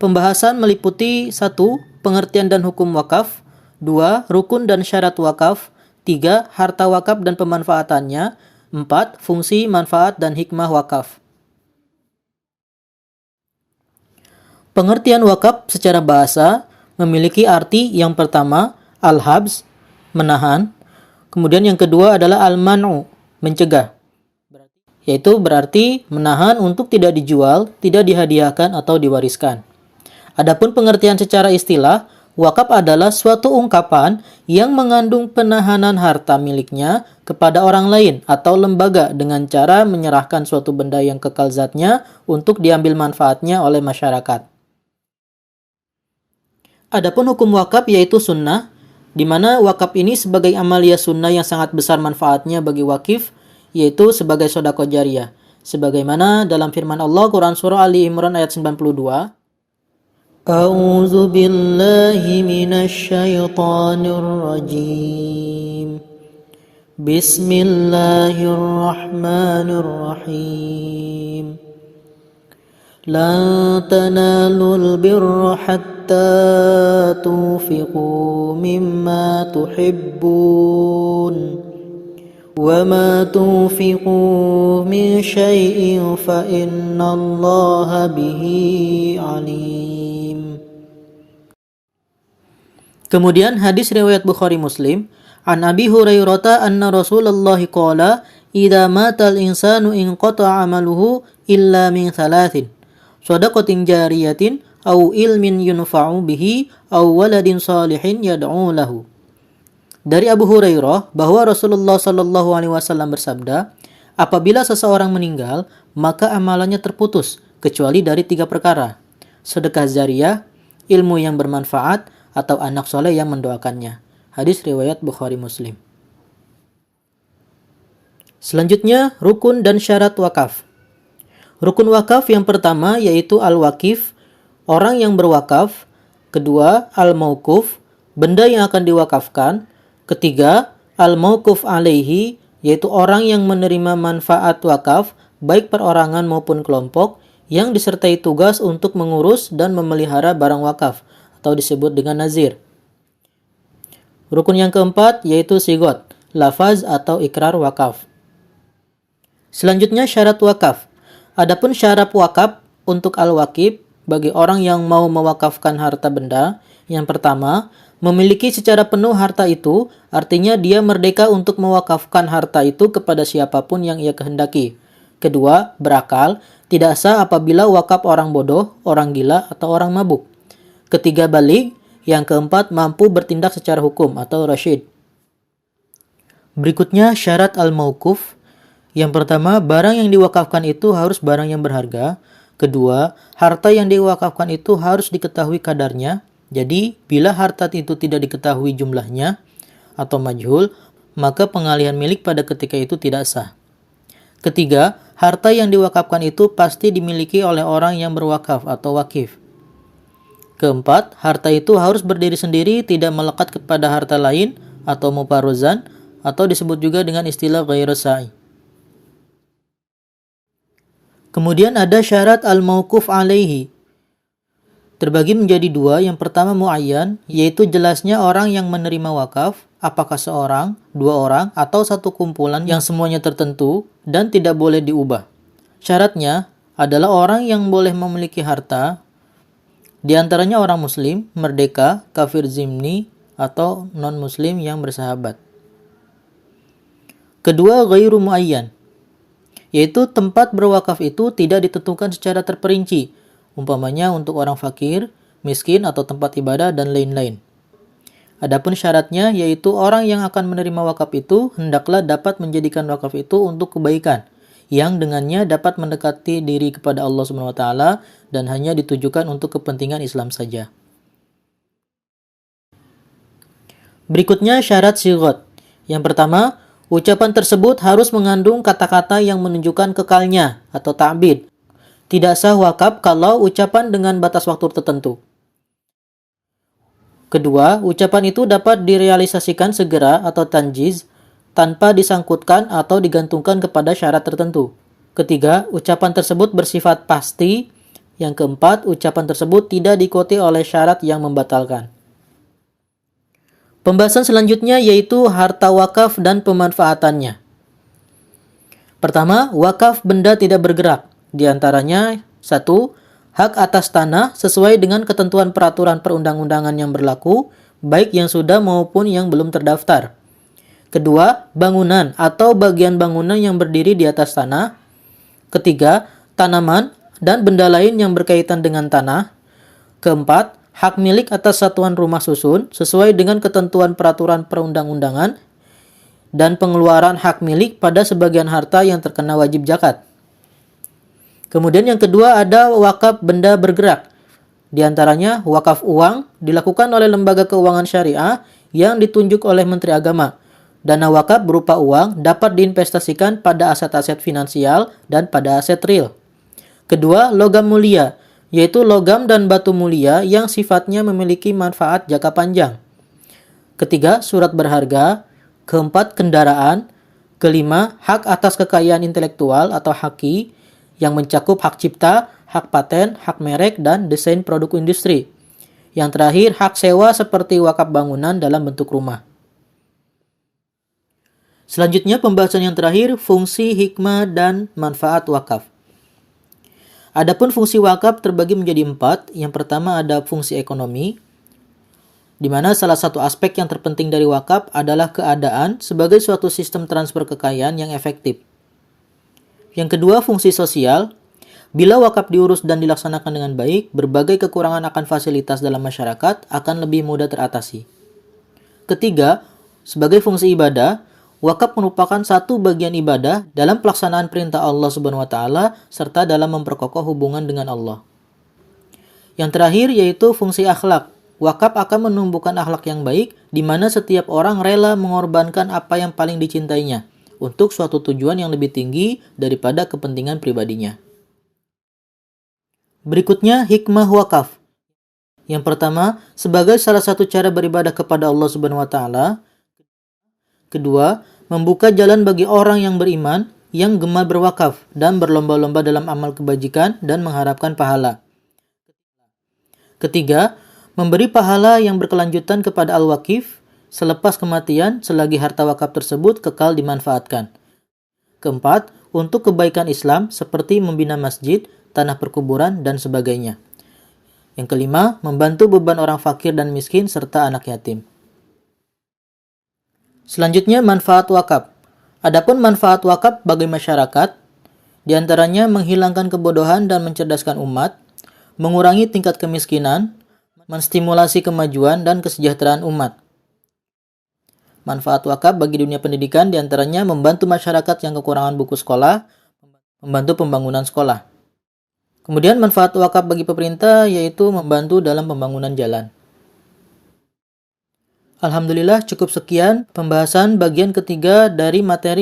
Pembahasan meliputi 1. Pengertian dan hukum wakaf, 2. Rukun dan syarat wakaf, 3. Harta wakaf dan pemanfaatannya, 4. Fungsi, manfaat, dan hikmah wakaf. Pengertian wakaf secara bahasa memiliki arti yang pertama, al-habs, menahan. Kemudian yang kedua adalah al-man'u, mencegah. Yaitu berarti menahan untuk tidak dijual, tidak dihadiahkan, atau diwariskan. Adapun pengertian secara istilah, wakaf adalah suatu ungkapan yang mengandung penahanan harta miliknya kepada orang lain atau lembaga dengan cara menyerahkan suatu benda yang kekal zatnya untuk diambil manfaatnya oleh masyarakat. Adapun hukum wakaf yaitu sunnah, di mana wakaf ini sebagai amalia sunnah yang sangat besar manfaatnya bagi wakif, yaitu sebagai sedekah jariyah. Sebagaimana dalam firman Allah Quran Surah Ali Imran ayat 92, A'udzu billahi minasy syaithanir rajim. Bismillahirrahmanirrahim. Lan tanalul birra hatta tunfiqu mimma tuhibbun. وَمَا تُنْفِقُوا مِنْ شَيْءٍ فَإِنَّ اللَّهَ بِهِ عَلِيمٌ. Kemudian hadis riwayat Bukhari Muslim, an Abi Hurairah anna Rasulullah qala, "Idza matal insanu inqata'a 'amaluhu illa min thalathin, shadaqatin jariyatin aw ilmin yunfa'u bihi aw waladin salihin yad'u lahu." Dari Abu Hurairah bahwa Rasulullah Shallallahu Alaihi Wasallam bersabda, apabila seseorang meninggal, maka amalannya terputus kecuali dari 3 perkara: sedekah jariyah, ilmu yang bermanfaat, atau anak soleh yang mendoakannya. Hadis riwayat Bukhari Muslim. Selanjutnya, rukun dan syarat wakaf. Rukun wakaf yang pertama yaitu al-wakif, orang yang berwakaf. Kedua, al-mauquf, benda yang akan diwakafkan. Ketiga, al-mauquf alaihi, yaitu orang yang menerima manfaat wakaf, baik perorangan maupun kelompok, yang disertai tugas untuk mengurus dan memelihara barang wakaf, atau disebut dengan nazir. Rukun yang keempat yaitu sigot, lafaz atau ikrar wakaf. Selanjutnya syarat wakaf. Adapun syarat wakaf untuk al-wakif bagi orang yang mau mewakafkan harta benda, yang pertama, memiliki secara penuh harta itu, artinya dia merdeka untuk mewakafkan harta itu kepada siapapun yang ia kehendaki. Kedua, berakal, tidak sah apabila wakaf orang bodoh, orang gila, atau orang mabuk. Ketiga, baligh. Yang keempat, mampu bertindak secara hukum atau rasyid. Berikutnya, syarat al-mauquf. Yang pertama, barang yang diwakafkan itu harus barang yang berharga. Kedua, harta yang diwakafkan itu harus diketahui kadarnya. Jadi, bila harta itu tidak diketahui jumlahnya atau majhul, maka pengalihan milik pada ketika itu tidak sah. Ketiga, harta yang diwakafkan itu pasti dimiliki oleh orang yang berwakaf atau wakif. Keempat, harta itu harus berdiri sendiri, tidak melekat kepada harta lain atau muparuzan, atau disebut juga dengan istilah ghairu sa'i. Kemudian ada syarat al-mauquf alaihi. Terbagi menjadi 2. Yang pertama muayyan, yaitu jelasnya orang yang menerima wakaf, apakah seorang, 2 orang, atau satu kumpulan yang semuanya tertentu dan tidak boleh diubah. Syaratnya adalah orang yang boleh memiliki harta, di antaranya orang muslim, merdeka, kafir zimni, atau non-muslim yang bersahabat. Kedua, ghairu muayyan, yaitu tempat berwakaf itu tidak ditentukan secara terperinci, umpamanya untuk orang fakir, miskin, atau tempat ibadah, dan lain-lain. Adapun syaratnya yaitu orang yang akan menerima wakaf itu hendaklah dapat menjadikan wakaf itu untuk kebaikan, yang dengannya dapat mendekati diri kepada Allah SWT dan hanya ditujukan untuk kepentingan Islam saja. Berikutnya syarat sigot. Yang pertama, ucapan tersebut harus mengandung kata-kata yang menunjukkan kekalnya atau ta'bid. Tidak sah wakaf kalau ucapan dengan batas waktu tertentu. Kedua, ucapan itu dapat direalisasikan segera atau tanjiz tanpa disangkutkan atau digantungkan kepada syarat tertentu. Ketiga, ucapan tersebut bersifat pasti, Yang keempat, ucapan tersebut tidak diikuti oleh syarat yang membatalkan. Pembahasan selanjutnya yaitu harta wakaf dan pemanfaatannya. Pertama, wakaf benda tidak bergerak. Di antaranya, 1. Hak atas tanah sesuai dengan ketentuan peraturan perundang-undangan yang berlaku, baik yang sudah maupun yang belum terdaftar. Kedua, bangunan atau bagian bangunan yang berdiri di atas tanah. Ketiga, tanaman dan benda lain yang berkaitan dengan tanah. Keempat, hak milik atas satuan rumah susun sesuai dengan ketentuan peraturan perundang-undangan dan pengeluaran hak milik pada sebagian harta yang terkena wajib zakat. Kemudian yang kedua ada wakaf benda bergerak. Di antaranya wakaf uang dilakukan oleh lembaga keuangan syariah yang ditunjuk oleh Menteri Agama. Dana wakaf berupa uang dapat diinvestasikan pada aset-aset finansial dan pada aset real. Kedua, logam mulia, yaitu logam dan batu mulia yang sifatnya memiliki manfaat jangka panjang. Ketiga, surat berharga. Keempat, kendaraan. Kelima, hak atas kekayaan intelektual atau haki yang mencakup hak cipta, hak paten, hak merek, dan desain produk industri. Yang terakhir, hak sewa seperti wakaf bangunan dalam bentuk rumah. Selanjutnya, pembahasan yang terakhir, fungsi, hikmah, dan manfaat wakaf. Adapun fungsi wakaf terbagi menjadi 4. Yang pertama ada fungsi ekonomi, di mana salah satu aspek yang terpenting dari wakaf adalah keadaan sebagai suatu sistem transfer kekayaan yang efektif. Yang kedua, fungsi sosial. Bila wakaf diurus dan dilaksanakan dengan baik, berbagai kekurangan akan fasilitas dalam masyarakat akan lebih mudah teratasi. Ketiga, sebagai fungsi ibadah, wakaf merupakan satu bagian ibadah dalam pelaksanaan perintah Allah Subhanahu wa taala serta dalam memperkokoh hubungan dengan Allah. Yang terakhir yaitu fungsi akhlak. Wakaf akan menumbuhkan akhlak yang baik di mana setiap orang rela mengorbankan apa yang paling dicintainya untuk suatu tujuan yang lebih tinggi daripada kepentingan pribadinya. Berikutnya, hikmah wakaf. Yang pertama, sebagai salah satu cara beribadah kepada Allah Subhanahu wa taala. Kedua, membuka jalan bagi orang yang beriman yang gemar berwakaf dan berlomba-lomba dalam amal kebajikan dan mengharapkan pahala. Ketiga, memberi pahala yang berkelanjutan kepada al-wakif selepas kematian selagi harta wakaf tersebut kekal dimanfaatkan. Keempat, untuk kebaikan Islam seperti membina masjid, tanah perkuburan, dan sebagainya. Yang kelima, membantu beban orang fakir dan miskin serta anak yatim. Selanjutnya, manfaat wakaf. Adapun manfaat wakaf bagi masyarakat, diantaranya menghilangkan kebodohan dan mencerdaskan umat, mengurangi tingkat kemiskinan, menstimulasi kemajuan dan kesejahteraan umat. Manfaat wakaf bagi dunia pendidikan diantaranya membantu masyarakat yang kekurangan buku sekolah, membantu pembangunan sekolah. Kemudian manfaat wakaf bagi pemerintah yaitu membantu dalam pembangunan jalan. Alhamdulillah cukup sekian pembahasan bagian ketiga dari materi